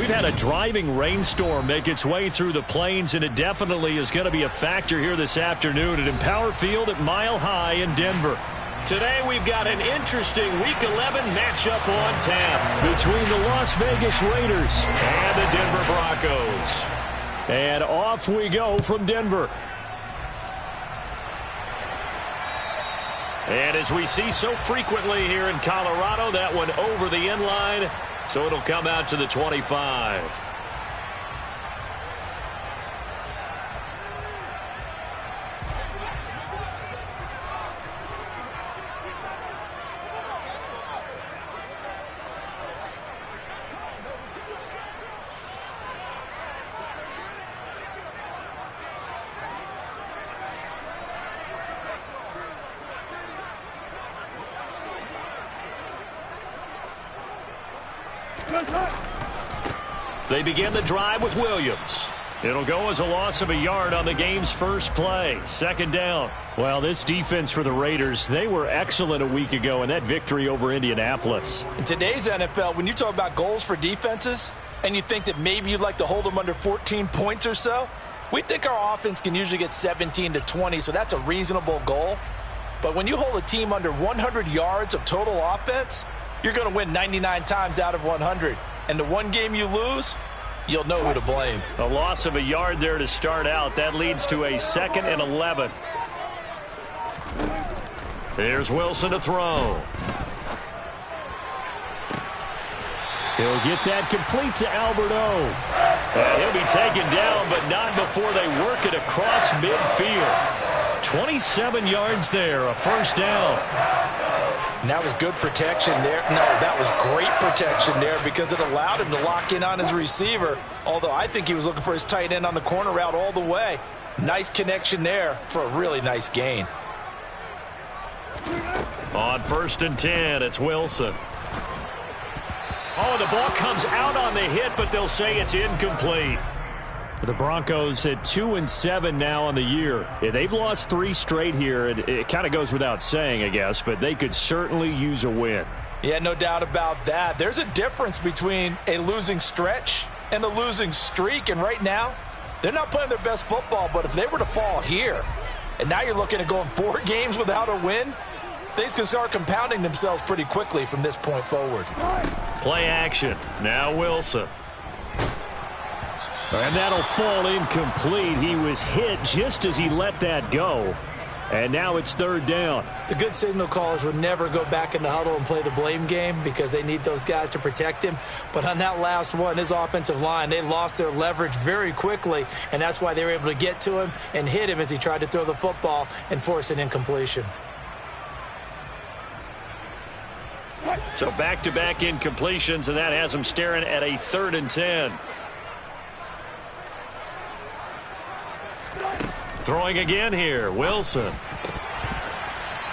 we've had a driving rainstorm make its way through the plains, and it definitely is going to be a factor here this afternoon at Empower Field at Mile High in Denver. Today we've got an interesting Week 11 matchup on tap between the Las Vegas Raiders and the Denver Broncos. And off we go from Denver. And as we see so frequently here in Colorado, that one over the end line, so it'll come out to the 25. They begin the drive with Williams. It'll go as a loss of a yard on the game's first play. Second down. Well, this defense for the Raiders, they were excellent a week ago in that victory over Indianapolis. In today's NFL, when you talk about goals for defenses, and you think that maybe you'd like to hold them under 14 points or so, we think our offense can usually get 17 to 20, so that's a reasonable goal. But when you hold a team under 100 yards of total offense, you're going to win 99 times out of 100. And the one game you lose, you'll know who to blame. A loss of a yard there to start out. That leads to a 2nd and 11. Here's Wilson to throw. He'll get that complete to Alberto. And he'll be taken down, but not before they work it across midfield. 27 yards there, a first down. And that was good protection there. No, that was great protection there because it allowed him to lock in on his receiver, although I think he was looking for his tight end on the corner route all the way. Nice connection there for a really nice gain. On 1st and 10, it's Wilson. Oh, the ball comes out on the hit, but they'll say it's incomplete. The Broncos at 2-7 now on the year. Yeah, they've lost 3 straight here. It kind of goes without saying, I guess, but they could certainly use a win. Yeah, no doubt about that. There's a difference between a losing stretch and a losing streak, and right now, they're not playing their best football, but if they were to fall here, and now you're looking at going 4 games without a win, things can start compounding themselves pretty quickly from this point forward. Play action. Now Wilson. And that'll fall incomplete. He was hit just as he let that go. And now it's 3rd down. The good signal callers would never go back in the huddle and play the blame game because they need those guys to protect him. But on that last one, his offensive line, they lost their leverage very quickly, and that's why they were able to get to him and hit him as he tried to throw the football and force an incompletion. So back-to-back incompletions, and that has him staring at a 3rd and 10. Throwing again here, Wilson.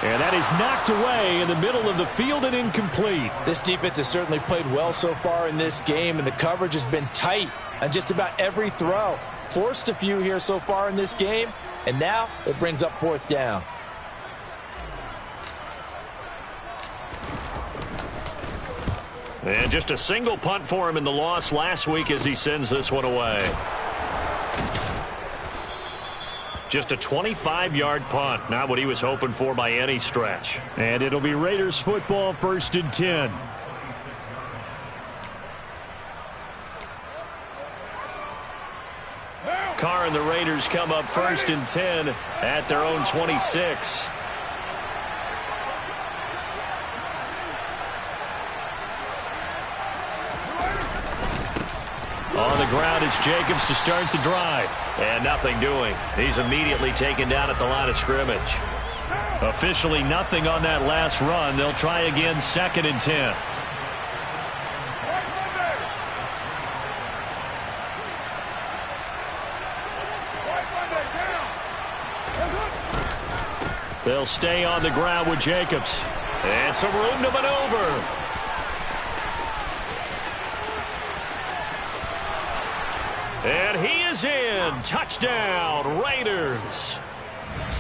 And that is knocked away in the middle of the field and incomplete. This defense has certainly played well so far in this game, and the coverage has been tight on just about every throw. Forced a few here so far in this game, and now it brings up 4th down. And just a single punt for him in the loss last week as he sends this one away. Just a 25-yard punt, not what he was hoping for by any stretch. And it'll be Raiders football, 1st and 10. Carr and the Raiders come up 1st and 10 at their own 26. On the ground, it's Jacobs to start the drive. And nothing doing. He's immediately taken down at the line of scrimmage. Officially nothing on that last run. They'll try again, 2nd and 10. They'll stay on the ground with Jacobs. And some room to maneuver. And he is in. Touchdown, Raiders.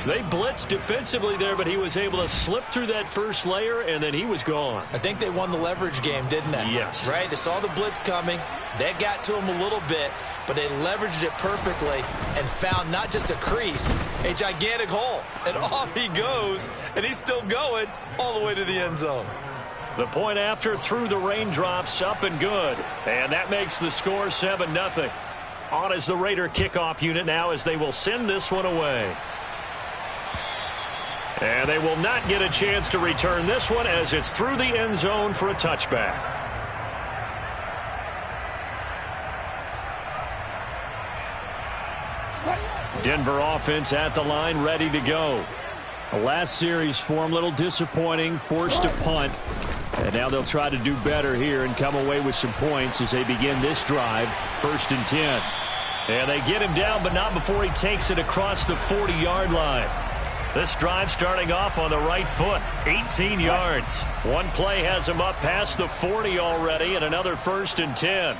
They blitzed defensively there, but he was able to slip through that first layer, and then he was gone. I think they won the leverage game, didn't they? Yes. Right? They saw the blitz coming. That got to him a little bit, but they leveraged it perfectly and found not just a crease, a gigantic hole. And off he goes, and he's still going all the way to the end zone. The point after through the raindrops, up and good. And that makes the score 7-0. On is the Raider kickoff unit now as they will send this one away. And they will not get a chance to return this one as it's through the end zone for a touchback. Denver offense at the line, ready to go. The last series for them, a little disappointing, forced to punt. And now they'll try to do better here and come away with some points as they begin this drive, 1st and 10. And they get him down, but not before he takes it across the 40-yard line. This drive starting off on the right foot, 18 yards. One play has him up past the 40 already, and another 1st and 10.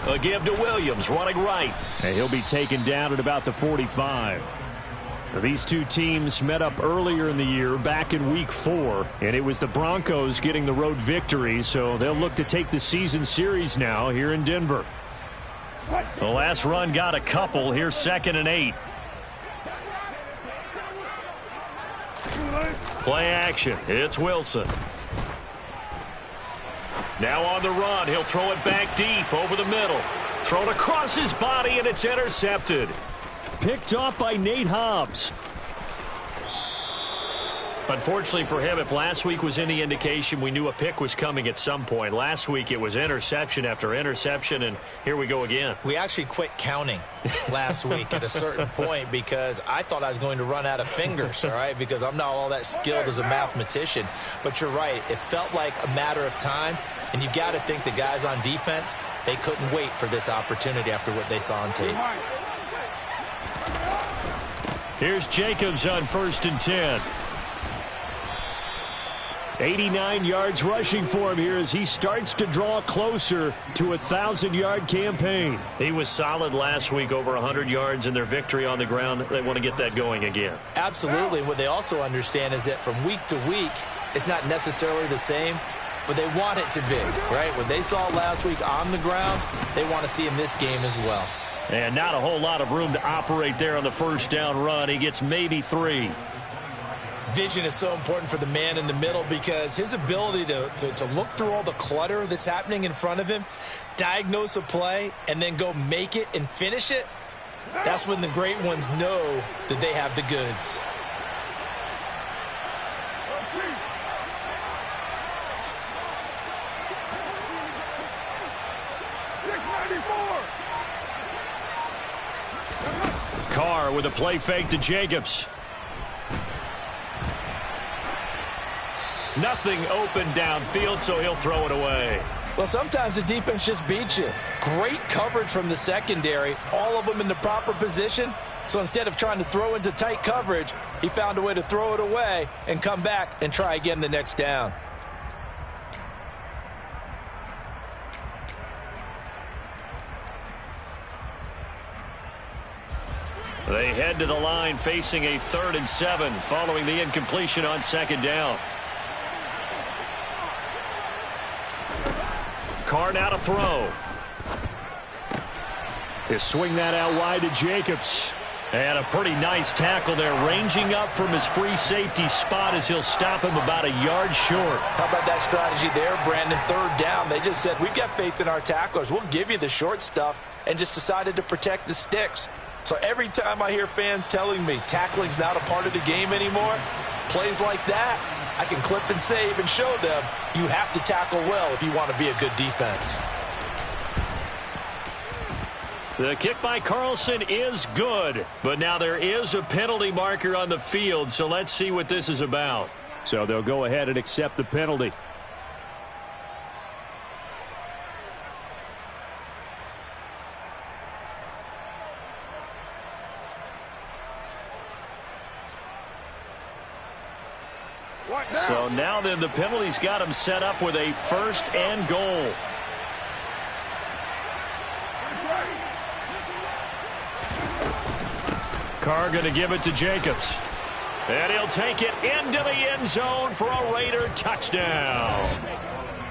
A give to Williams, running right. And he'll be taken down at about the 45. These two teams met up earlier in the year, back in Week 4, and it was the Broncos getting the road victory, so they'll look to take the season series now here in Denver. The last run got a couple. Here's 2nd and 8. Play action. It's Wilson. Now on the run. He'll throw it back deep over the middle. Thrown across his body, and it's intercepted. Picked off by Nate Hobbs. Unfortunately for him, if last week was any indication, we knew a pick was coming at some point. Last week it was interception after interception, and here we go again. We actually quit counting last week at a certain point because I thought I was going to run out of fingers, all right, because I'm not all that skilled as a mathematician. But you're right. It felt like a matter of time, and you got to think the guys on defense, they couldn't wait for this opportunity after what they saw on tape. Here's Jacobs on 1st and 10. 89 yards rushing for him here as he starts to draw closer to a 1,000-yard campaign. He was solid last week, over 100 yards in their victory on the ground. They want to get that going again. Absolutely. What they also understand is that from week to week, it's not necessarily the same, but they want it to be, right? What they saw last week on the ground, they want to see in this game as well. And not a whole lot of room to operate there on the 1st down run. He gets maybe 3. Vision is so important for the man in the middle because his ability to look through all the clutter that's happening in front of him, diagnose a play, and then go make it and finish it, that's when the great ones know that they have the goods. Carr with a play fake to Jacobs. Nothing open downfield, so he'll throw it away. Well, sometimes the defense just beats you. Great coverage from the secondary, all of them in the proper position. So instead of trying to throw into tight coverage, he found a way to throw it away and come back and try again the next down. They head to the line facing a 3rd and 7 following the incompletion on 2nd down. Carr now to throw. They swing that out wide to Jacobs. And a pretty nice tackle there, ranging up from his free safety spot as he'll stop him about a yard short. How about that strategy there, Brandon? 3rd down. They just said, we've got faith in our tacklers. We'll give you the short stuff, and just decided to protect the sticks. So every time I hear fans telling me tackling's not a part of the game anymore, plays like that, I can clip and save and show them you have to tackle well if you want to be a good defense. The kick by Carlson is good, but now there is a penalty marker on the field, so let's see what this is about. So they'll go ahead and accept the penalty. So now then the penalty's got him set up with a 1st and goal. Carr going to give it to Jacobs. And he'll take it into the end zone for a Raider touchdown.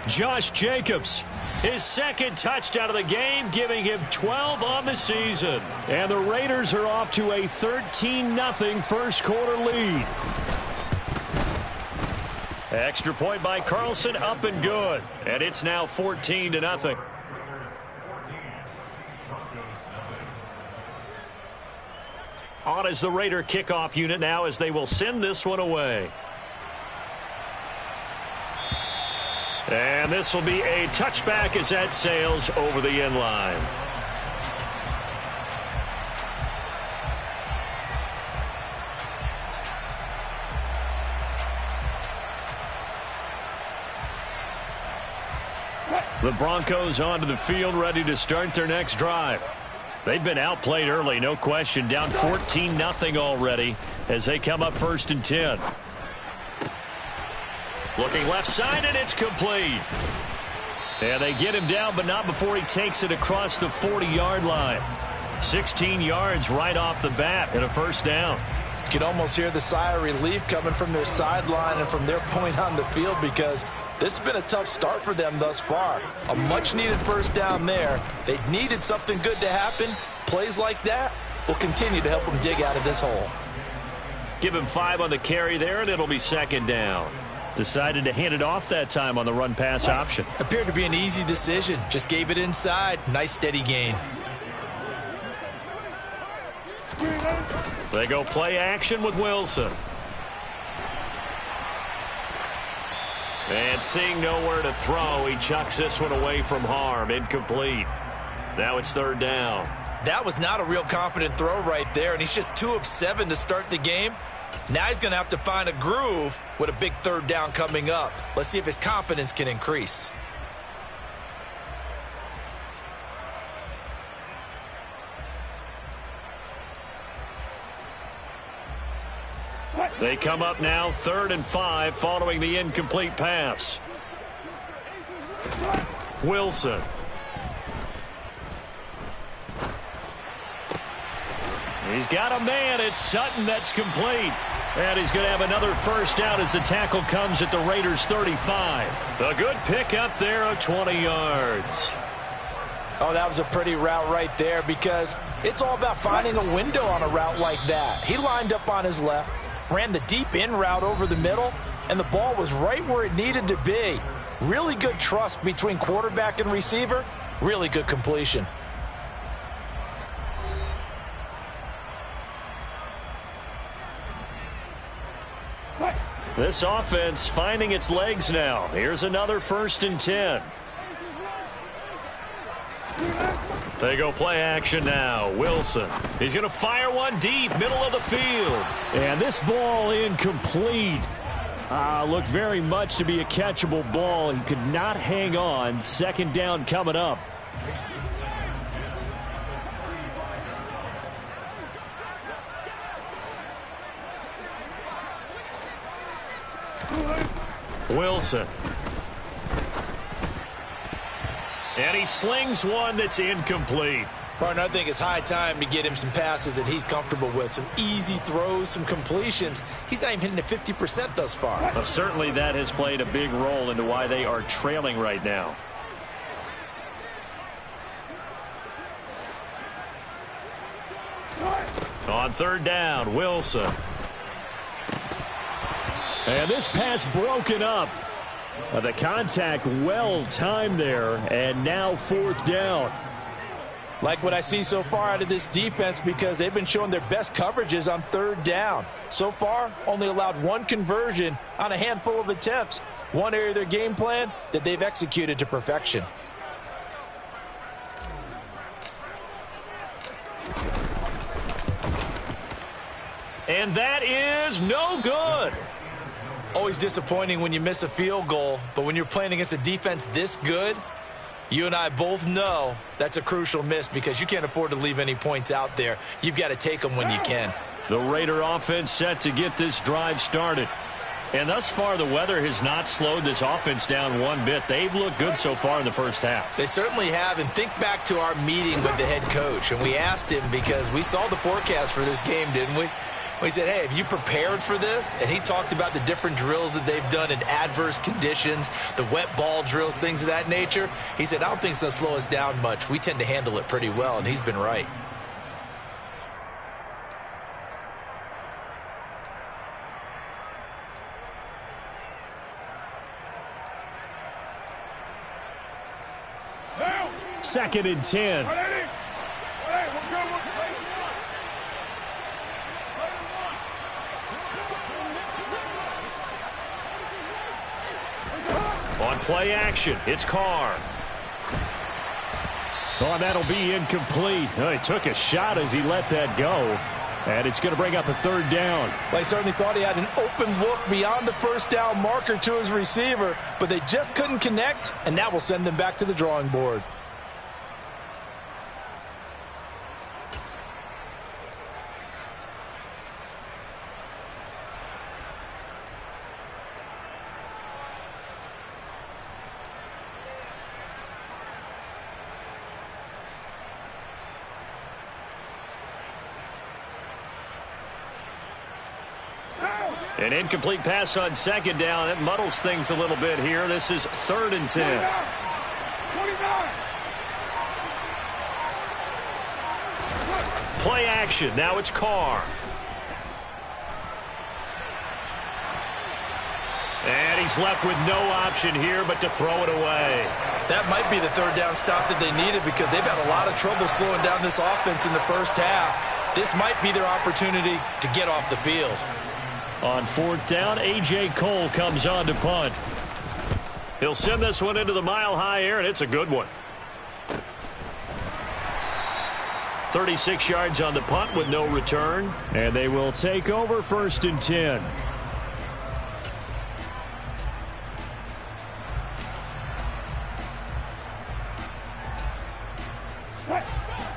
Josh Jacobs, his second touchdown of the game, giving him 12 on the season. And the Raiders are off to a 13-0 first quarter lead. Extra point by Carlson, up and good. And it's now 14-0. On is the Raider kickoff unit now as they will send this one away. And this will be a touchback as that sails over the end line. The Broncos onto the field, ready to start their next drive. They've been outplayed early, no question. Down 14-0 already as they come up 1st and 10. Looking left side, and it's complete. And they get him down, but not before he takes it across the 40-yard line. 16 yards right off the bat and a first down. You can almost hear the sigh of relief coming from their sideline and from their point on the field, because this has been a tough start for them thus far. A much-needed first down there. They needed something good to happen. Plays like that will continue to help them dig out of this hole. Give him 5 on the carry there, and it'll be second down. Decided to hand it off that time on the run-pass option. Appeared to be an easy decision. Just gave it inside. Nice steady gain. They go play action with Wilson. And seeing nowhere to throw, he chucks this one away from harm. Incomplete. Now it's third down. That was not a real confident throw right there, and he's just 2 of 7 to start the game. Now he's going to have to find a groove with a big third down coming up. Let's see if his confidence can increase. They come up now 3rd and 5 following the incomplete pass. Wilson. He's got a man. It's Sutton that's complete. And he's going to have another first down as the tackle comes at the Raiders' 35. A good pickup there of 20 yards. Oh, that was a pretty route right there, because it's all about finding a window on a route like that. He lined up on his left, ran the deep in route over the middle, and the ball was right where it needed to be. Really good trust between quarterback and receiver. Really good completion. This offense finding its legs now. Here's another 1st and 10. They go play action now. Wilson. He's going to fire one deep, middle of the field. And this ball incomplete. Looked very much to be a catchable ball. He could not hang on. Second down coming up. Wilson. And he slings one that's incomplete. Partner, I think it's high time to get him some passes that he's comfortable with. Some easy throws, some completions. He's not even hitting at 50% thus far. Well, certainly that has played a big role into why they are trailing right now. On third down, Wilson. And this pass broken up. The contact well timed there, and now 4th down. Like what I see so far out of this defense, because they've been showing their best coverages on third down. So far, only allowed 1 conversion on a handful of attempts. One area of their game plan that they've executed to perfection. And that is no good. Always disappointing when you miss a field goal, but when you're playing against a defense this good, you and I both know that's a crucial miss, because you can't afford to leave any points out there. You've got to take them when you can. The Raider offense set to get this drive started. And thus far, the weather has not slowed this offense down one bit. They've looked good so far in the first half. They certainly have. And think back to our meeting with the head coach. And we asked him, because we saw the forecast for this game, didn't we? We said, hey, have you prepared for this? And he talked about the different drills that they've done in adverse conditions, the wet ball drills, things of that nature. He said, I don't think it's going to slow us down much. We tend to handle it pretty well, and he's been right. Second and 10. On play action, it's Carr. Oh, that'll be incomplete. Oh, he took a shot as he let that go. And it's going to bring up a third down. They certainly thought he had an open look beyond the first down marker to his receiver, but they just couldn't connect, and that will send them back to the drawing board. An incomplete pass on second down. It muddles things a little bit here. This is 3rd and 10. 29. Play action. Now it's Carr. And he's left with no option here but to throw it away. That might be the third down stop that they needed, because they've had a lot of trouble slowing down this offense in the first half. This might be their opportunity to get off the field. On 4th down, A.J. Cole comes on to punt. He'll send this one into the mile-high air, and it's a good one. 36 yards on the punt with no return, and they will take over 1st and 10.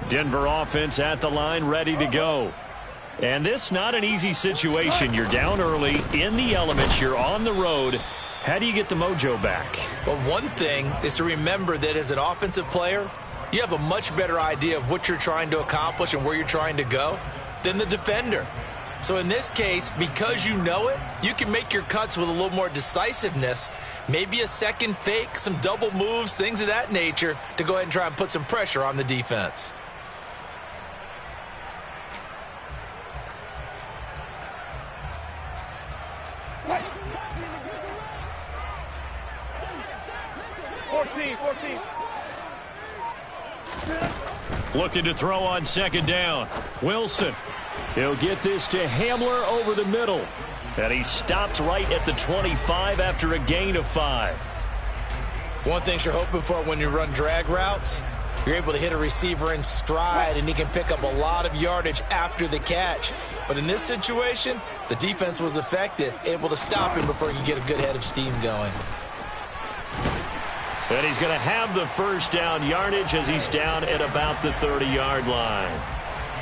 Denver offense at the line, ready to go. And this not an easy situation. You're down early, in the elements, you're on the road. How do you get the mojo back? Well, one thing is to remember that as an offensive player, you have a much better idea of what you're trying to accomplish and where you're trying to go than the defender. So in this case, because you know it, you can make your cuts with a little more decisiveness, maybe a second fake, some double moves, things of that nature, to go ahead and try and put some pressure on the defense. Looking to throw on second down. Wilson. He'll get this to Hamler over the middle. And he stopped right at the 25 after a gain of 5. One thing you're hoping for when you run drag routes, you're able to hit a receiver in stride, and he can pick up a lot of yardage after the catch. But in this situation, the defense was effective, able to stop him before he could get a good head of steam going. And he's going to have the first down yardage as he's down at about the 30-yard line.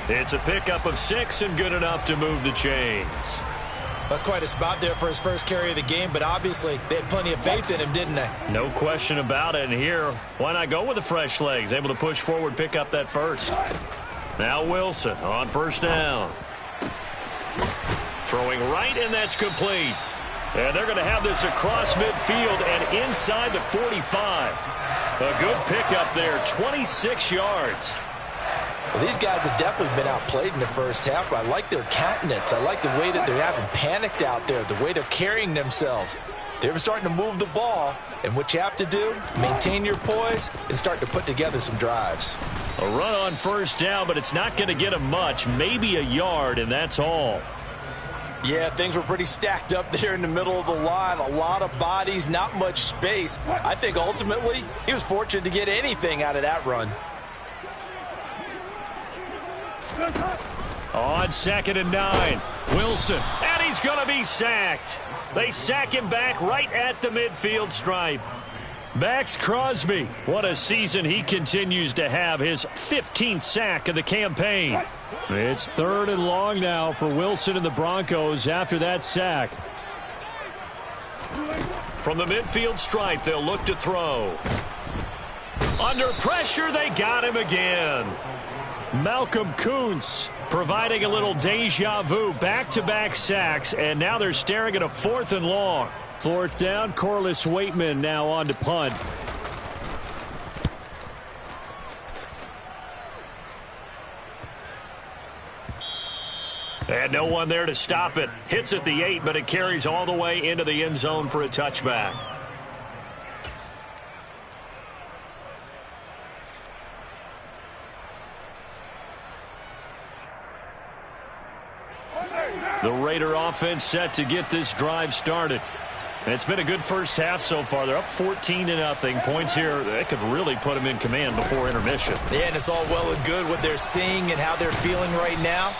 It's a pickup of 6 and good enough to move the chains. That's quite a spot there for his first carry of the game, but obviously they had plenty of faith in him, didn't they? No question about it. And here, why not go with the fresh legs? Able to push forward, pick up that first. Now Wilson on first down. Throwing right, and that's complete. And they're going to have this across midfield and inside the 45. A good pickup there, 26 yards. Well, these guys have definitely been outplayed in the first half, but I like their countenance. I like the way that they're having panicked out there, the way they're carrying themselves. They're starting to move the ball, and what you have to do, maintain your poise and start to put together some drives. A run on first down, but it's not going to get them much, maybe a yard, and that's all. Yeah, things were pretty stacked up there in the middle of the line. A lot of bodies, not much space. I think ultimately he was fortunate to get anything out of that run. On 2nd and 9, Wilson, and he's going to be sacked. They sack him back right at the midfield stripe. Max Crosby, what a season he continues to have, his 15th sack of the campaign. It's 3rd and long now for Wilson and the Broncos after that sack. From the midfield stripe, they'll look to throw. Under pressure, they got him again. Malcolm Kuntz providing a little deja vu. Back-to-back sacks, and now they're staring at a 4th and long. 4th down, Corliss Waitman now on to punt. And no one there to stop it. Hits at the 8, but it carries all the way into the end zone for a touchback. The Raider offense set to get this drive started. And it's been a good first half so far. They're up 14-0. Points here, that could really put them in command before intermission. Yeah, and it's all well and good what they're seeing and how they're feeling right now.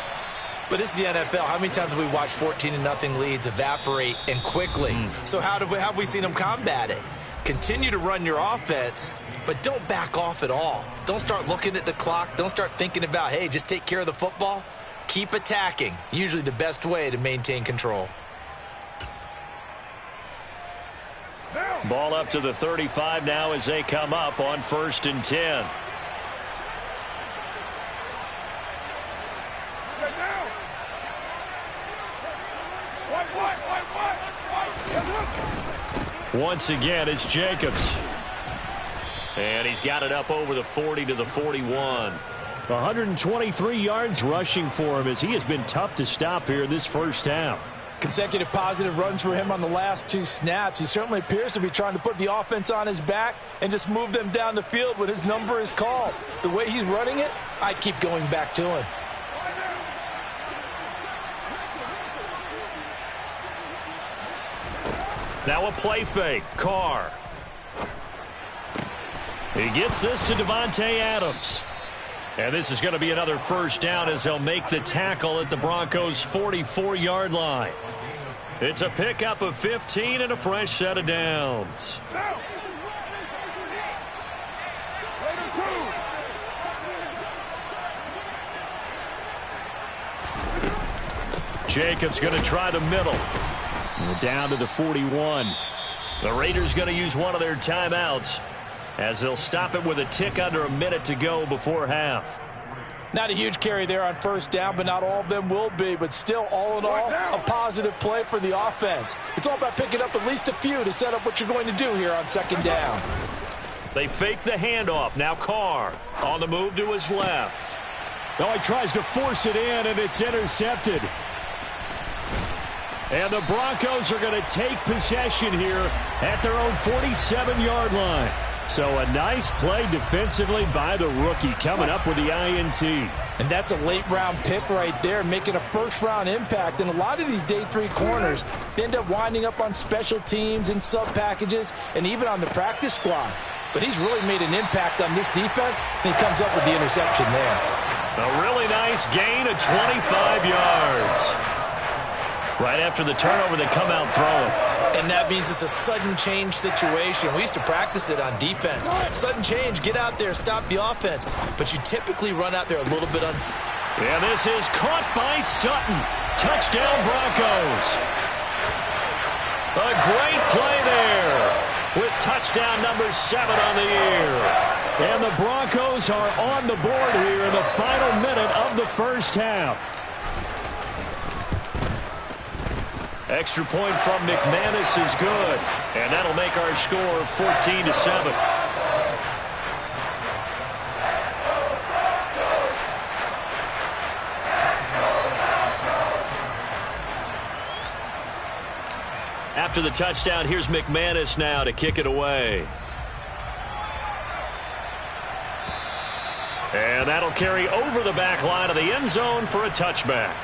But this is the NFL. How many times have we watched 14-0 leads evaporate and quickly? So how have we seen them combat it? Continue to run your offense, but don't back off at all. Don't start looking at the clock. Don't start thinking about, hey, just take care of the football. Keep attacking. Usually the best way to maintain control. Ball up to the 35 now as they come up on 1st and 10. Once again, it's Jacobs. And he's got it up over the 40 to the 41. 123 yards rushing for him as he has been tough to stop here this first half. Consecutive positive runs for him on the last 2 snaps. He certainly appears to be trying to put the offense on his back and just move them down the field when his number is called. The way he's running it, I keep going back to him. Now a play fake. Carr. He gets this to Devontae Adams. And this is going to be another first down as they'll make the tackle at the Broncos' 44-yard line. It's a pickup of 15 and a fresh set of downs. Jacobs going to try the middle. Down to the 41. The Raiders going to use one of their timeouts as they'll stop it with a tick under a minute to go before half. Not a huge carry there on first down, but not all of them will be. But still, all in all, a positive play for the offense. It's all about picking up at least a few to set up what you're going to do here on 2nd down. They fake the handoff. Now Carr on the move to his left. Oh, he tries to force it in, and it's intercepted. And the Broncos are going to take possession here at their own 47-yard line. So a nice play defensively by the rookie coming up with the INT. And that's a late-round pick right there, making a first-round impact. And a lot of these day 3 corners end up winding up on special teams and sub-packages and even on the practice squad. But he's really made an impact on this defense, and he comes up with the interception there. A really nice gain of 25 yards. Right after the turnover, they come out throwing. And that means it's a sudden change situation. We used to practice it on defense. Sudden change, get out there, stop the offense. But you typically run out there a little bit unsafe. And this is caught by Sutton. Touchdown, Broncos. A great play there with touchdown number 7 on the year. And the Broncos are on the board here in the final minute of the first half. Extra point from McManus is good. And that'll make our score 14-7. After the touchdown, here's McManus now to kick it away. And that'll carry over the back line of the end zone for a touchback.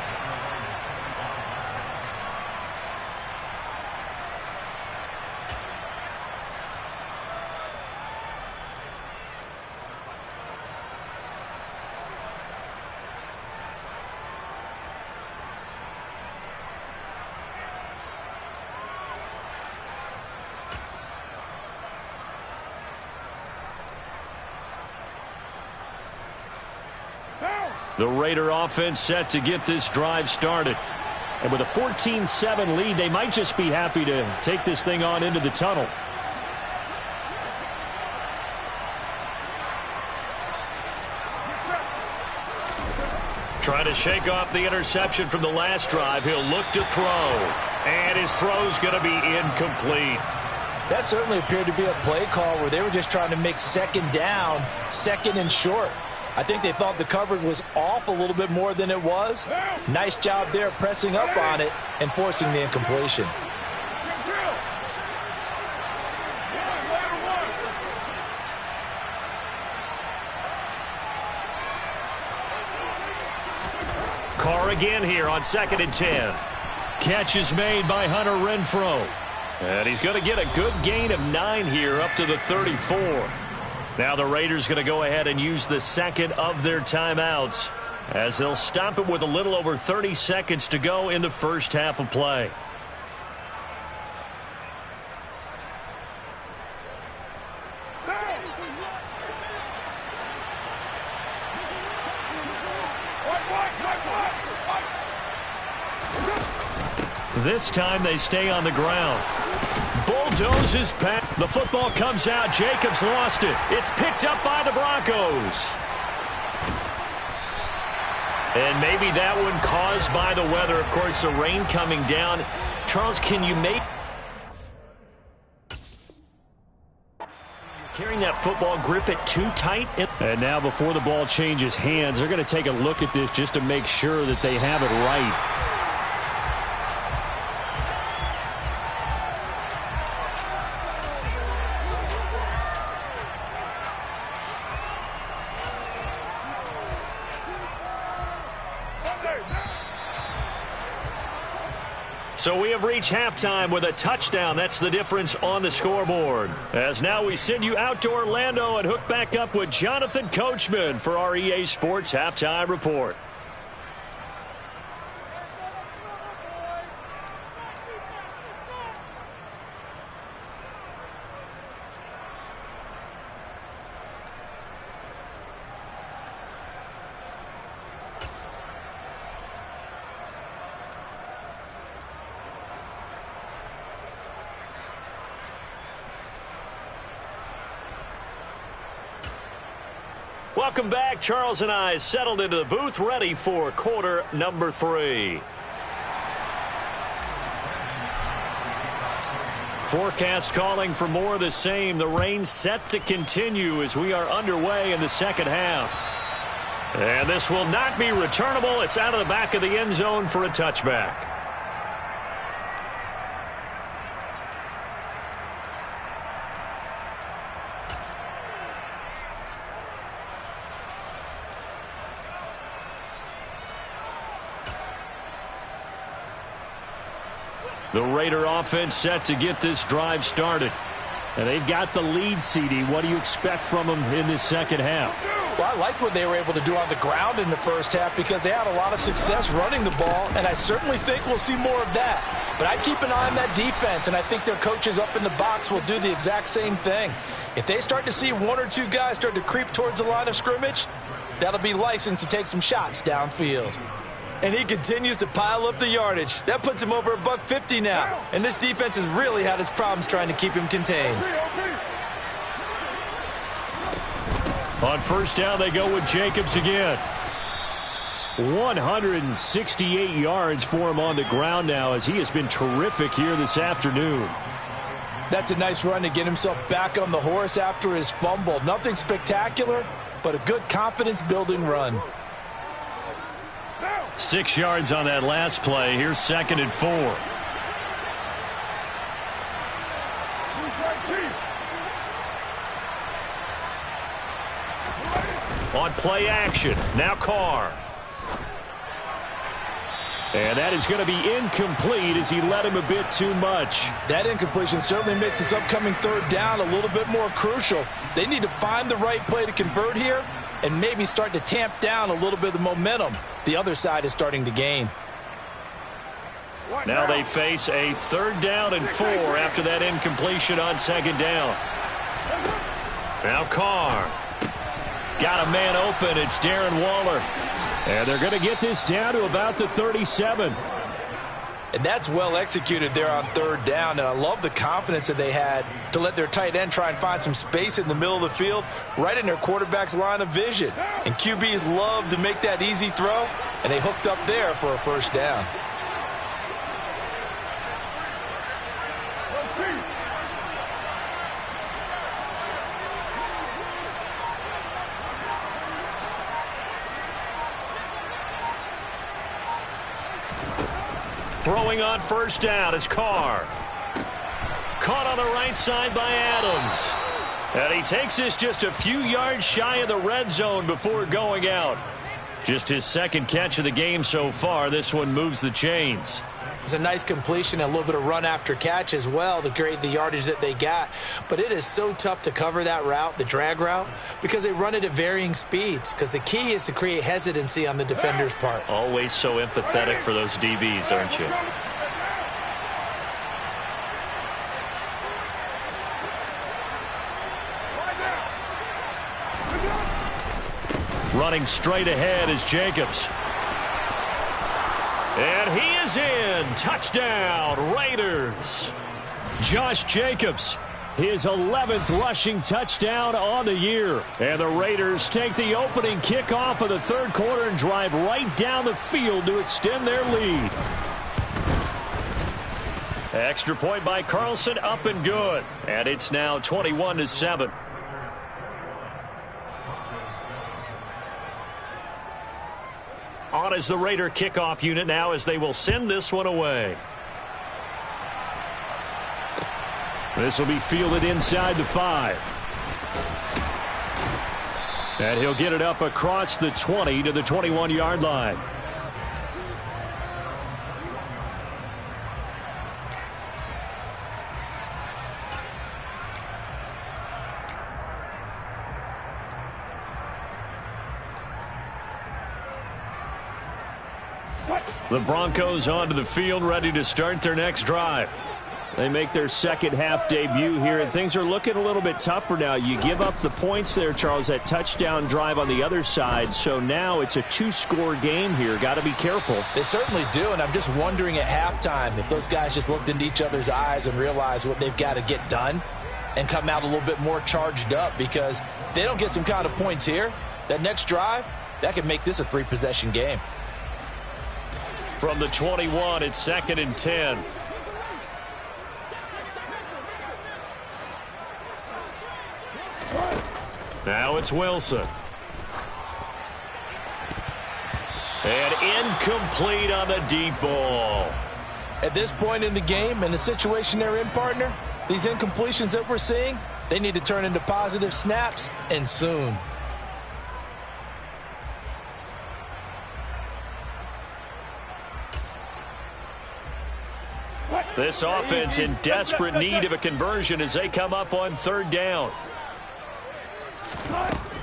The Raider offense set to get this drive started. And with a 14-7 lead, they might just be happy to take this thing on into the tunnel. Trying to shake off the interception from the last drive. He'll look to throw. And his throw's going to be incomplete. That certainly appeared to be a play call where they were just trying to make second down, second and short. I think they thought the coverage was off a little bit more than it was. Nice job there pressing up on it and forcing the incompletion. Carr again here on 2nd and 10. Catch is made by Hunter Renfrow. And he's going to get a good gain of 9 here up to the 34. Now the Raiders going to go ahead and use the second of their timeouts as they'll stop it with a little over 30 seconds to go in the first half of play. This time they stay on the ground. Bulldozes back. The football comes out. Jacobs lost it. It's picked up by the Broncos. And maybe that one caused by the weather. Of course, the rain coming down. Charles, can you make... Carrying that football, grip it too tight. And now before the ball changes hands, they're going to take a look at this just to make sure that they have it right. So we have reached halftime with a touchdown. That's the difference on the scoreboard. As now we send you out to Orlando and hook back up with Jonathan Coachman for our EA Sports Halftime Report. Welcome back. Charles and I settled into the booth, ready for quarter number 3. Forecast calling for more of the same. The rain set to continue as we are underway in the second half. And this will not be returnable. It's out of the back of the end zone for a touchback. The Raider offense set to get this drive started. And they've got the lead, CD. What do you expect from them in this second half? Well, I like what they were able to do on the ground in the first half because they had a lot of success running the ball, and I certainly think we'll see more of that. But I'd keep an eye on that defense, and I think their coaches up in the box will do the exact same thing. If they start to see 1 or 2 guys start to creep towards the line of scrimmage, that'll be licensed to take some shots downfield. And he continues to pile up the yardage. That puts him over $150 now. And this defense has really had its problems trying to keep him contained. On first down, they go with Jacobs again. 168 yards for him on the ground now as he has been terrific here this afternoon. That's a nice run to get himself back on the horse after his fumble. Nothing spectacular, but a good confidence-building run. 6 yards on that last play. Here's 2nd and 4. On play action. Now Carr. And that is going to be incomplete as he led him a bit too much. That incompletion certainly makes this upcoming third down a little bit more crucial. They need to find the right play to convert here and maybe start to tamp down a little bit of the momentum the other side is starting to gain. Now they face a 3rd down and 4 after that incompletion on 2nd down. Now Carr. Got a man open. It's Darren Waller. And they're going to get this down to about the 37. And that's well executed there on third down. And I love the confidence that they had to let their tight end try and find some space in the middle of the field, right in their quarterback's line of vision. And QBs love to make that easy throw, and they hooked up there for a first down. Throwing on first down is Carr. Caught on the right side by Adams. And he takes this just a few yards shy of the red zone before going out. Just his second catch of the game so far. This one moves the chains. It's a nice completion and a little bit of run after catch as well to create the yardage that they got. But it is so tough to cover that route, the drag route, because they run it at varying speeds. Because the key is to create hesitancy on the defender's part. Always so empathetic for those DBs, aren't you? Running straight ahead is Jacobs. And he is in. Touchdown, Raiders. Josh Jacobs, his 11th rushing touchdown on the year. And the Raiders take the opening kickoff of the third quarter and drive right down the field to extend their lead. Extra point by Carlson, up and good. And it's now 21-7. On is the Raider kickoff unit now as they will send this one away. This will be fielded inside the 5. And he'll get it up across the 20 to the 21-yard line. The Broncos onto the field, ready to start their next drive. They make their second half debut here, and things are looking a little bit tougher now. You give up the points there, Charles, that touchdown drive on the other side. So now it's a 2-score game here. Got to be careful. They certainly do, and I'm just wondering at halftime if those guys just looked into each other's eyes and realized what they've got to get done and come out a little bit more charged up, because if they don't get some kind of points here, that next drive, that could make this a 3-possession game. From the 21, it's 2nd and 10. Now it's Wilson. And incomplete on the deep ball. At this point in the game, in the situation they're in, partner, these incompletions that we're seeing, they need to turn into positive snaps, and soon. This offense in desperate need of a conversion as they come up on third down.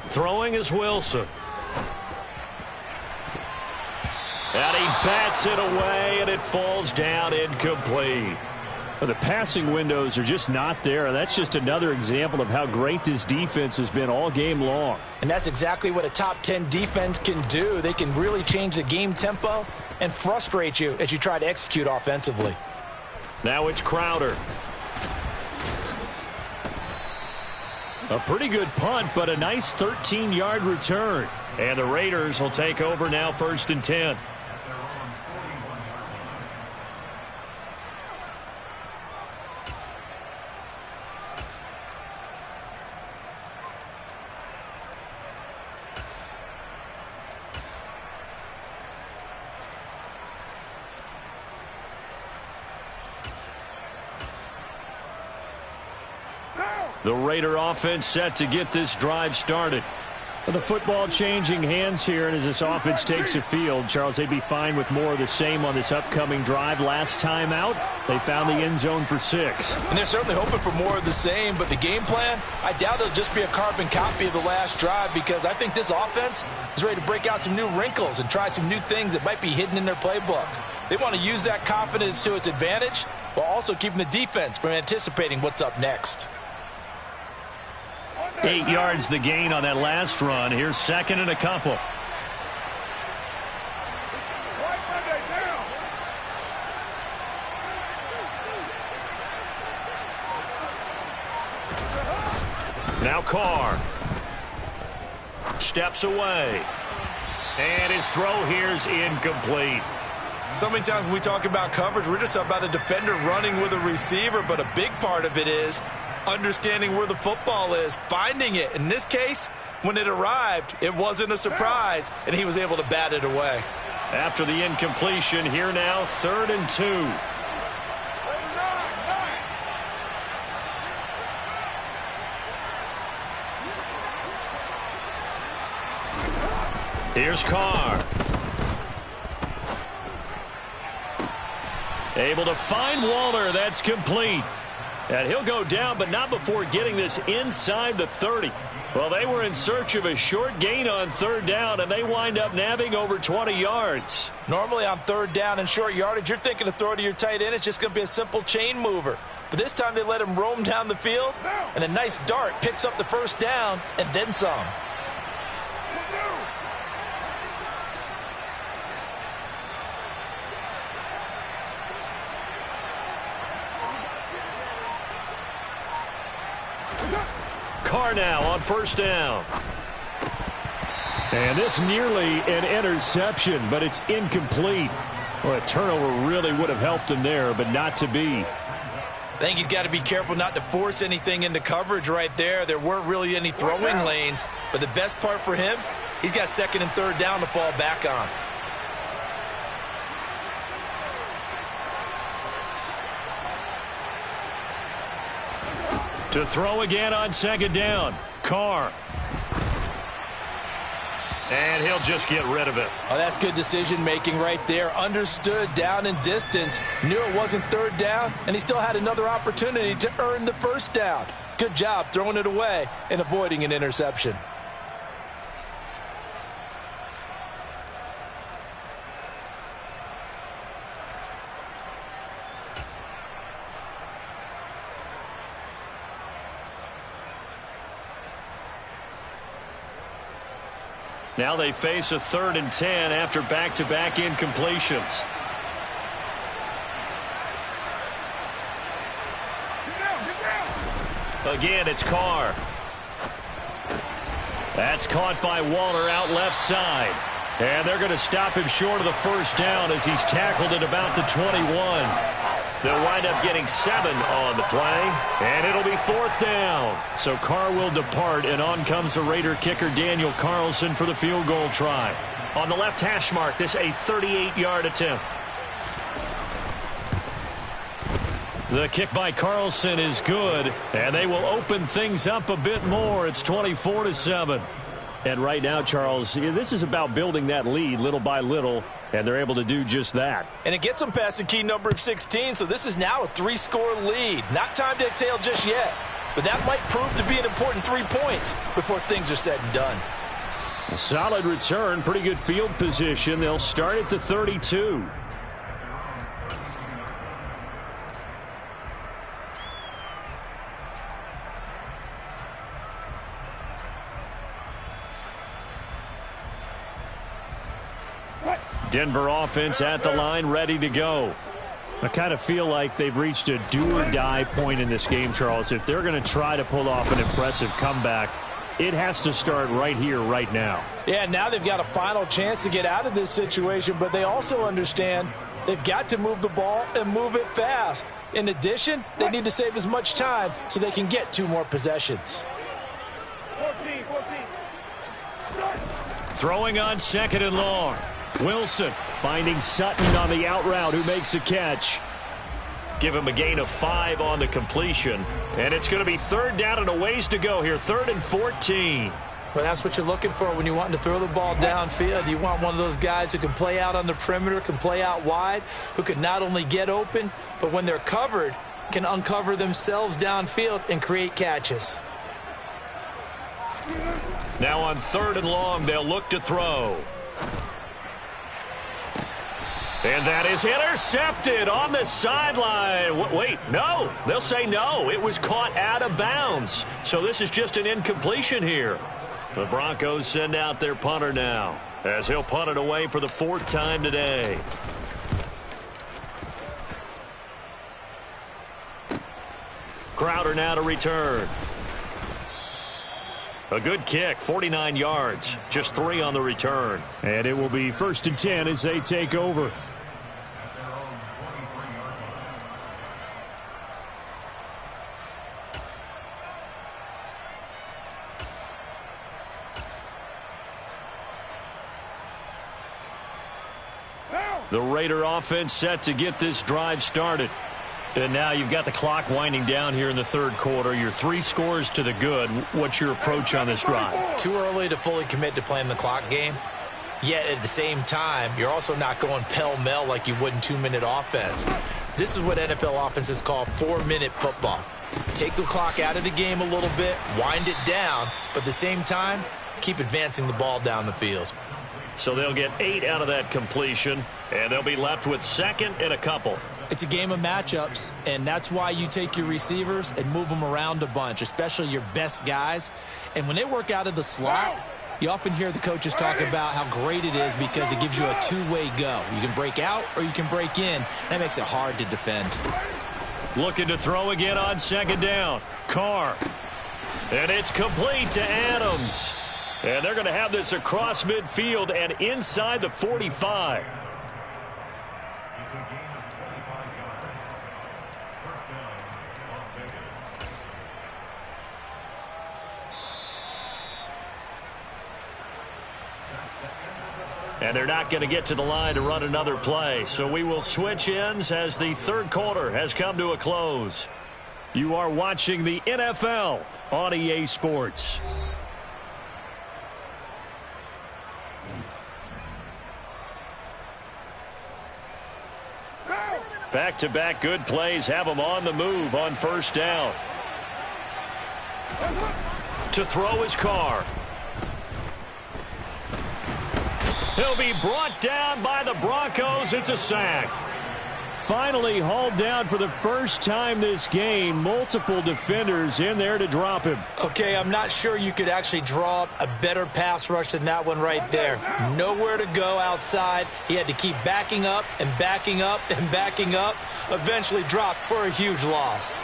Throwing is Wilson. And he bats it away, and it falls down incomplete. Well, the passing windows are just not there, and that's just another example of how great this defense has been all game long. And that's exactly what a top 10 defense can do. They can really change the game tempo and frustrate you as you try to execute offensively. Now it's Crowder. A pretty good punt, but a nice 13-yard return. And the Raiders will take over now, 1st and 10. The Raider offense set to get this drive started. The football changing hands here, and as this offense takes the field, Charles, they'd be fine with more of the same on this upcoming drive. Last time out, they found the end zone for 6. And they're certainly hoping for more of the same, but the game plan, I doubt it'll just be a carbon copy of the last drive, because I think this offense is ready to break out some new wrinkles and try some new things that might be hidden in their playbook. They want to use that confidence to its advantage while also keeping the defense from anticipating what's up next. 8 yards the gain on that last run. Here's 2nd and a couple. Now Carr. Steps away. And his throw here's incomplete. So many times when we talk about coverage, we're just about a defender running with a receiver, but a big part of it is understanding where the football is, finding it. In this case, when it arrived, it wasn't a surprise, and he was able to bat it away. After the incompletion, here now, 3rd and 2. Here's Carr. Able to find Waller. That's complete. And he'll go down, but not before getting this inside the 30. Well, they were in search of a short gain on 3rd down, and they wind up nabbing over 20 yards. Normally on 3rd down and short yardage, you're thinking to throw to your tight end. It's just going to be a simple chain mover. But this time they let him roam down the field, and a nice dart picks up the 1st down and then some. Carr now on 1st down. And this nearly an interception, but it's incomplete. Well, a turnover really would have helped him there, but not to be. I think he's got to be careful not to force anything into coverage right there. There weren't really any throwing lanes, but the best part for him, he's got 2nd and 3rd down to fall back on. To throw again on 2nd down. Carr. And he'll just get rid of it. Oh, that's good decision-making right there. Understood down and distance. Knew it wasn't 3rd down, and he still had another opportunity to earn the 1st down. Good job throwing it away and avoiding an interception. Now they face a 3rd and 10 after back-to-back incompletions. Again, it's Carr. That's caught by Waller out left side. And they're going to stop him short of the 1st down as he's tackled at about the 21. They'll wind up getting 7 on the play, and it'll be 4th down. So Carr will depart, and on comes the Raider kicker Daniel Carlson for the field goal try. On the left hash mark, this a 38-yard attempt. The kick by Carlson is good, and they will open things up a bit more. It's 24-7. And right now, Charles, this is about building that lead little by little, and they're able to do just that. And it gets them past the key number of 16, so this is now a 3-score lead. Not time to exhale just yet, but that might prove to be an important 3 points before things are said and done. A solid return, pretty good field position. They'll start at the 32. Denver offense at the line, ready to go. I kind of feel like they've reached a do-or-die point in this game, Charles. If they're going to try to pull off an impressive comeback, it has to start right here, right now. Yeah, now they've got a final chance to get out of this situation, but they also understand they've got to move the ball and move it fast. In addition, they need to save as much time so they can get 2 more possessions. 14. Throwing on 2nd and long. Wilson finding Sutton on the out route, who makes the catch. Give him a gain of 5 on the completion. And it's going to be 3rd down and a ways to go here. 3rd and 14. Well, that's what you're looking for when you want to throw the ball downfield. You want one of those guys who can play out on the perimeter, can play out wide, who can not only get open, but when they're covered, can uncover themselves downfield and create catches. Now on 3rd and long, they'll look to throw. And that is intercepted on the sideline. Wait, no. They'll say no. It was caught out of bounds. So this is just an incompletion here. The Broncos send out their punter now, as he'll punt it away for the 4th time today. Crowder now to return. A good kick, 49 yards, just 3 on the return. And it will be 1st and 10 as they take over. The Raider offense set to get this drive started. And now you've got the clock winding down here in the 3rd quarter. You're 3 scores to the good. What's your approach on this drive? Too early to fully commit to playing the clock game. Yet at the same time, you're also not going pell-mell like you would in 2-minute offense. This is what NFL offenses call 4-minute football. Take the clock out of the game a little bit, wind it down, but at the same time, keep advancing the ball down the field. So they'll get 8 out of that completion, and they'll be left with 2nd and a couple. It's a game of matchups, and that's why you take your receivers and move them around a bunch, especially your best guys. And when they work out of the slot, you often hear the coaches talk about how great it is because it gives you a two-way go. You can break out or you can break in. That makes it hard to defend. Looking to throw again on 2nd down. Carr. And it's complete to Adams. And they're going to have this across midfield and inside the 45. And they're not going to get to the line to run another play. So we will switch ends as the 3rd quarter has come to a close. You are watching the NFL on EA Sports. Back-to-back good plays have them on the move on 1st down. To throw his Carr. He'll be brought down by the Broncos. It's a sack. Finally hauled down for the first time this game. Multiple defenders in there to drop him. Okay, I'm not sure you could actually draw up a better pass rush than that one right there. Nowhere to go outside. He had to keep backing up and backing up and backing up. Eventually dropped for a huge loss.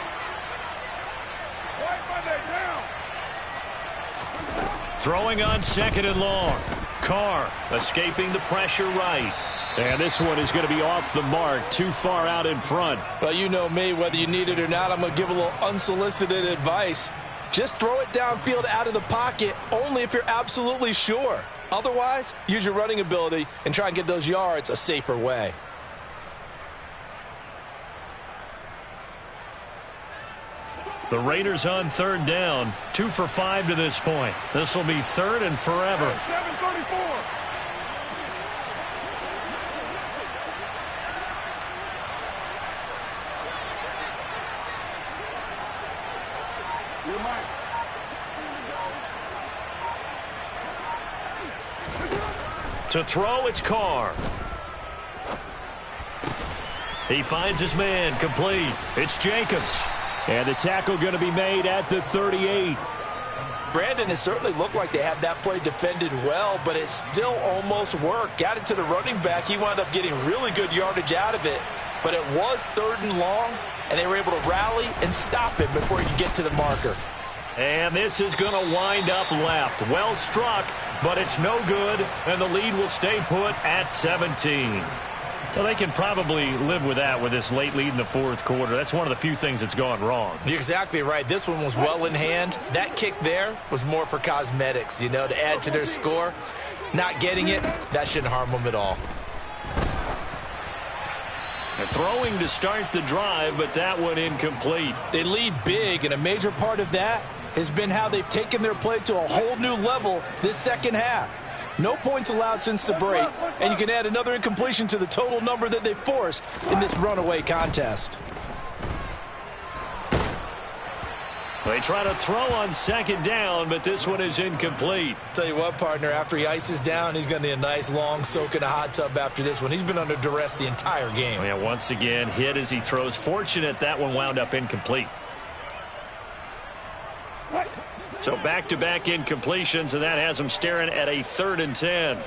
Throwing on 2nd and long. Carr escaping the pressure right. And this one is going to be off the mark, too far out in front. Well, you know me, whether you need it or not, I'm going to give a little unsolicited advice. Just throw it downfield out of the pocket only if you're absolutely sure. Otherwise, use your running ability and try and get those yards a safer way. The Raiders on 3rd down, 2 for 5 to this point. This will be 3rd and forever. 7:34. To throw, it's Carr. He finds his man, complete. It's Jacobs. And the tackle going to be made at the 38. Brandon, has certainly looked like they had that play defended well, but it still almost worked. Got it to the running back. He wound up getting really good yardage out of it, but it was 3rd and long, and they were able to rally and stop him before he could get to the marker. And this is going to wind up left. Well struck, but it's no good, and the lead will stay put at 17. Well, they can probably live with that with this late lead in the 4th quarter. That's one of the few things that's gone wrong. You're exactly right. This one was well in hand. That kick there was more for cosmetics, you know, to add to their score. Not getting it, that shouldn't harm them at all. They're throwing to start the drive, but that one incomplete. They lead big, and a major part of that has been how they've taken their play to a whole new level this 2nd half. No points allowed since the break, and you can add another incompletion to the total number that they forced in this runaway contest. They try to throw on 2nd down, but this one is incomplete. Tell you what, partner, after he ices down, he's going to need a nice long soak in a hot tub after this one. He's been under duress the entire game. Yeah, once again, hit as he throws. Fortunate that one wound up incomplete. So back-to-back incompletions, and that has them staring at a 3rd and 10.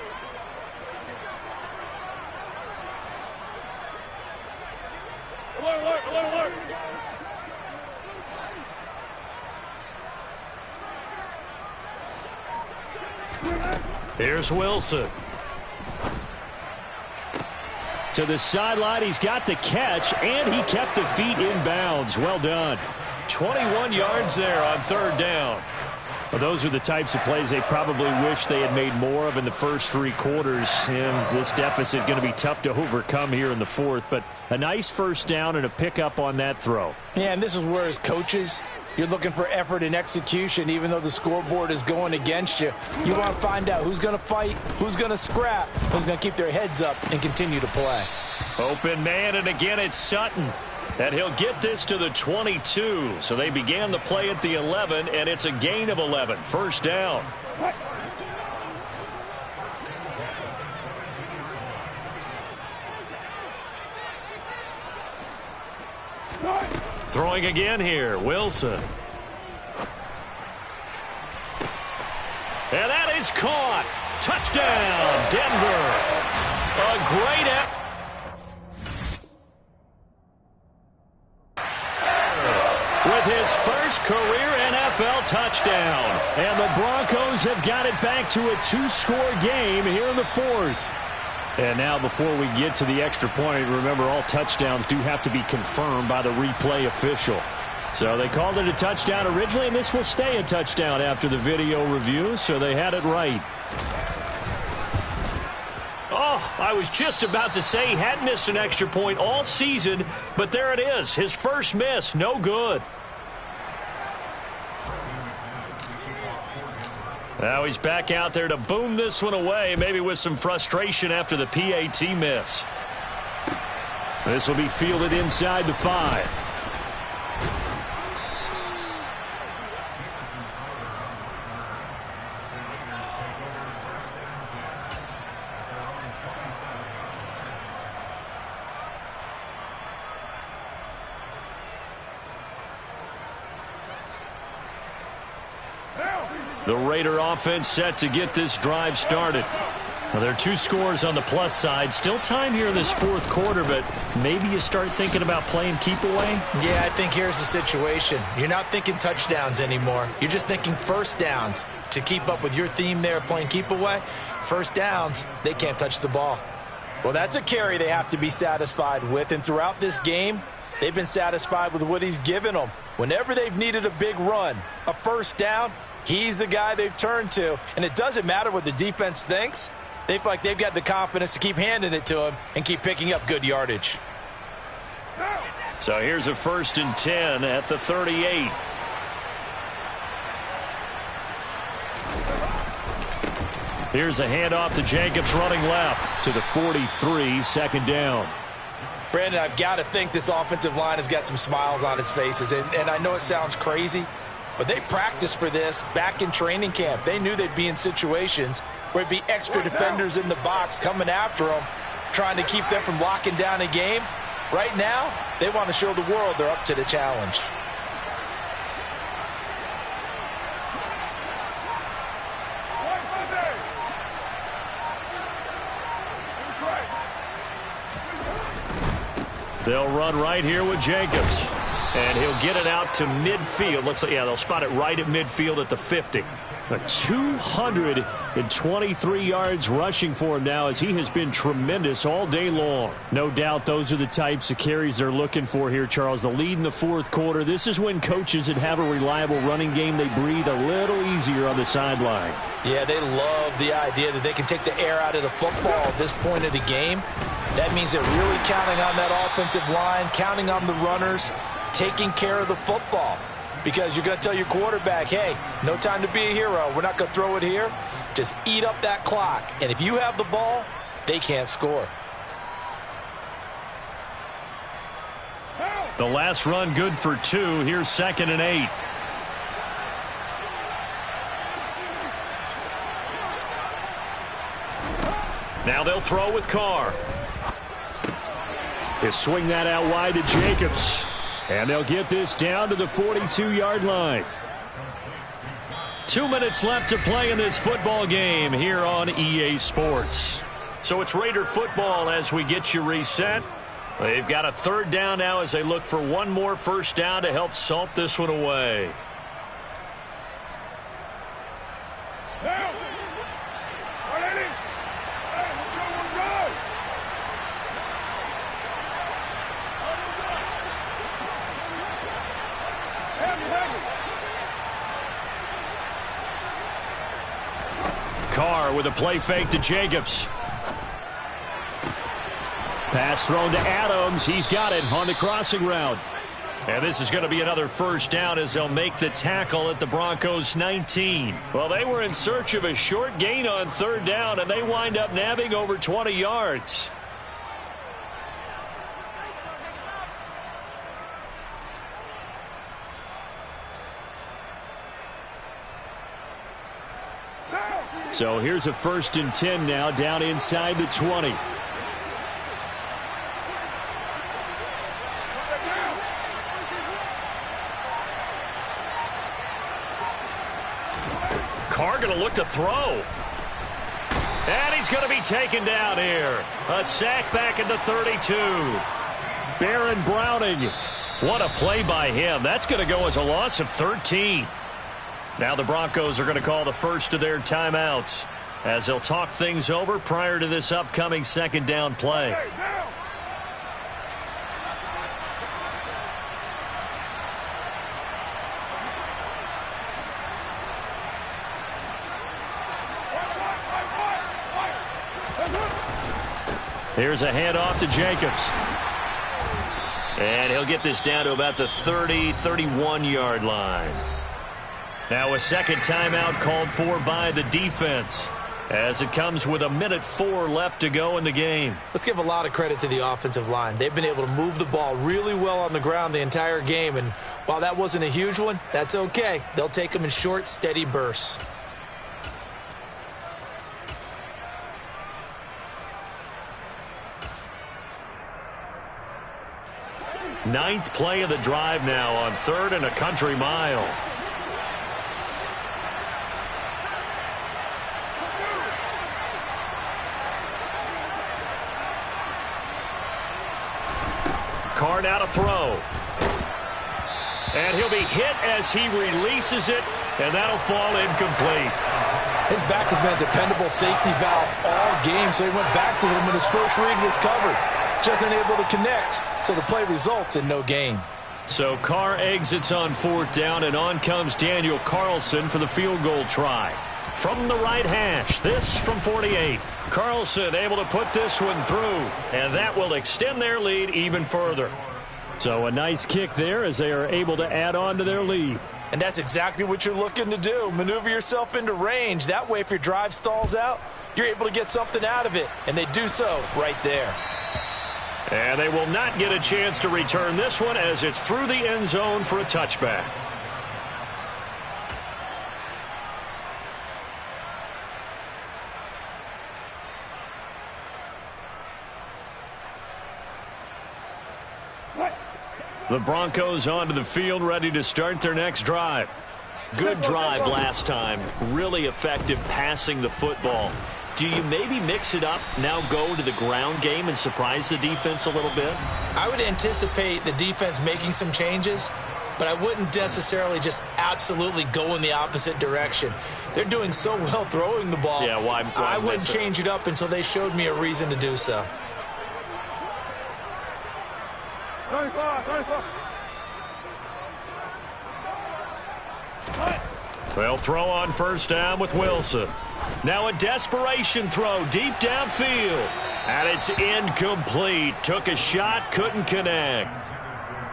Here's Wilson. To the sideline, he's got the catch, and he kept the feet in bounds. Well done. 21 yards there on third down. Well, those are the types of plays they probably wish they had made more of in the first 3 quarters. And this deficit going to be tough to overcome here in the fourth. But a nice first down and a pickup on that throw. Yeah, and this is where as coaches, you're looking for effort and execution. Even though the scoreboard is going against you, you want to find out who's going to fight, who's going to scrap, who's going to keep their heads up and continue to play. Open man, and again it's Sutton. And he'll get this to the 22. So they began the play at the 11, and it's a gain of 11. First down. Throwing again here, Wilson. And that is caught. Touchdown, Denver. A great with his first career NFL touchdown. And the Broncos have got it back to a 2-score game here in the fourth. And now before we get to the extra point, remember all touchdowns do have to be confirmed by the replay official. So they called it a touchdown originally, and this will stay a touchdown after the video review, so they had it right. Oh, I was just about to say he hadn't missed an extra point all season, but there it is. His first miss, no good. Now he's back out there to boom this one away, maybe with some frustration after the PAT miss. This will be fielded inside the 5. The Raider offense set to get this drive started. Well, there are 2 scores on the plus side. Still time here in this fourth quarter, but maybe you start thinking about playing keep away? Yeah, I think here's the situation. You're not thinking touchdowns anymore. You're just thinking first downs. To keep up with your theme there, playing keep away, first downs, they can't touch the ball. Well, that's a carry they have to be satisfied with, and throughout this game, they've been satisfied with what he's given them. Whenever they've needed a big run, a first down, he's the guy they've turned to, and it doesn't matter what the defense thinks. They feel like they've got the confidence to keep handing it to him and keep picking up good yardage. So here's a 1st and 10 at the 38. Here's a handoff to Jacobs running left to the 43, 2nd down. Brandon, I've got to think this offensive line has got some smiles on its faces, and I know it sounds crazy, but they practiced for this back in training camp. They knew they'd be in situations where it'd be extra defenders in the box coming after them, trying to keep them from locking down a game. Right now, they want to show the world they're up to the challenge. They'll run right here with Jacobs. And he'll get it out to midfield. Looks like, yeah, they'll spot it right at midfield at the 50. 223 yards rushing for him now, as he has been tremendous all day long. No doubt those are the types of carries they're looking for here, Charles. The lead in the fourth quarter. This is when coaches that have a reliable running game, they breathe a little easier on the sideline. Yeah, they love the idea that they can take the air out of the football at this point of the game. That means they're really counting on that offensive line, counting on the runners, taking care of the football. Because you're going to tell your quarterback, hey, no time to be a hero. We're not going to throw it here. Just eat up that clock. And if you have the ball, they can't score. The last run good for 2. Here's 2nd and 8. Now they'll throw with Carr. He'll swing that out wide to Jacobs. And they'll get this down to the 42-yard line. 2 minutes left to play in this football game here on EA Sports. So it's Raider football as we get you reset. They've got a 3rd down now as they look for one more first down to help salt this one away. Carr with a play fake to Jacobs. Pass thrown to Adams. He's got it on the crossing route. And this is going to be another first down as they'll make the tackle at the Broncos 19. Well, they were in search of a short gain on third down, and they wind up nabbing over 20 yards. So here's a 1st and 10 now down inside the 20. Carr going to look to throw. And he's going to be taken down here. A sack back at the 32. Baron Browning. What a play by him. That's going to go as a loss of 13. Now the Broncos are going to call the first of their timeouts as they'll talk things over prior to this upcoming 2nd down play. Here's a handoff to Jacobs. And he'll get this down to about the 30, 31-yard line. Now a second timeout called for by the defense as it comes with 1:04 left to go in the game. Let's give a lot of credit to the offensive line. They've been able to move the ball really well on the ground the entire game, and while that wasn't a huge one, that's okay. They'll take them in short, steady bursts. Ninth play of the drive now on 3rd and a country mile. Carr now to throw. And he'll be hit as he releases it, and that'll fall incomplete. His back has been a dependable safety valve all game, so he went back to him when his first read was covered. Just unable to connect, so the play results in no gain. So Carr exits on 4th down, and on comes Daniel Carlson for the field goal try. From the right hash, this from 48. Carlson able to put this one through, and that will extend their lead even further. So a nice kick there as they are able to add on to their lead. And that's exactly what you're looking to do. Maneuver yourself into range. That way, if your drive stalls out, you're able to get something out of it. And they do so right there. And they will not get a chance to return this one as it's through the end zone for a touchback. The Broncos onto the field, ready to start their next drive. Good drive last time. Really effective passing the football. Do you maybe mix it up, now go to the ground game and surprise the defense a little bit? I would anticipate the defense making some changes, but I wouldn't necessarily just absolutely go in the opposite direction. They're doing so well throwing the ball. Yeah, why I wouldn't change it up until they showed me a reason to do so. They'll throw on 1st down with Wilson. Now a desperation throw deep downfield. And it's incomplete. Took a shot, couldn't connect.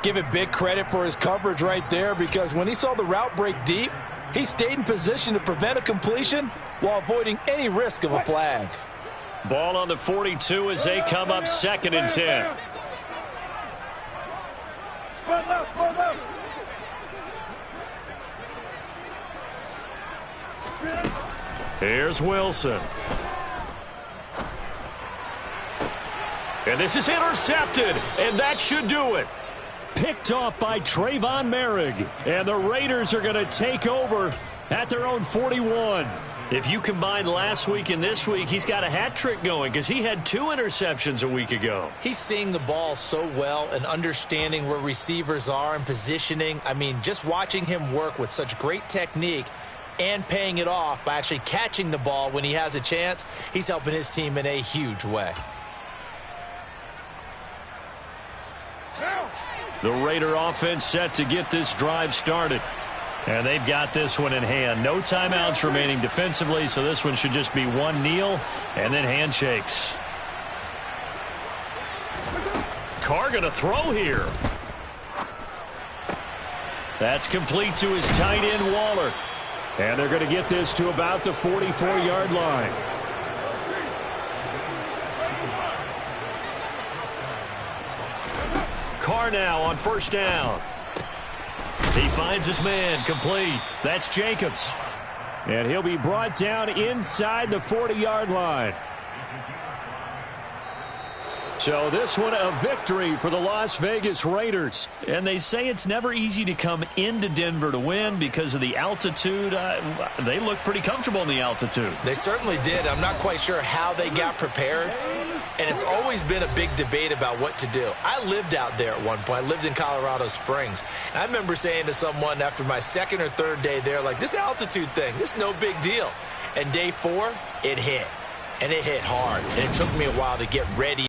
Give it big credit for his coverage right there, because when he saw the route break deep, he stayed in position to prevent a completion while avoiding any risk of a flag. Ball on the 42 as they come up 2nd and 10. Here's Wilson. And this is intercepted, and that should do it. Picked off by Trayvon Merrick. And the Raiders are going to take over at their own 41. If you combine last week and this week, he's got a hat trick going because he had 2 interceptions a week ago. He's seeing the ball so well and understanding where receivers are and positioning. I mean, just watching him work with such great technique and paying it off by actually catching the ball when he has a chance, he's helping his team in a huge way. The Raider offense set to get this drive started. And they've got this one in hand. No timeouts remaining defensively, so this one should just be one kneel and then handshakes. Carr going to throw here. That's complete to his tight end, Waller. And they're going to get this to about the 44-yard line. Carr now on first down. He finds his man, complete. That's Jacobs. And he'll be brought down inside the 40-yard line. So this one a victory for the Las Vegas Raiders. And they say it's never easy to come into Denver to win because of the altitude. They look pretty comfortable in the altitude. They certainly did. I'm not quite sure how they got prepared. And it's always been a big debate about what to do. I lived out there at one point. I lived in Colorado Springs. And I remember saying to someone after my second or third day there, like, this altitude thing, this is no big deal. And day 4, it hit. And it hit hard. And it took me a while to get ready.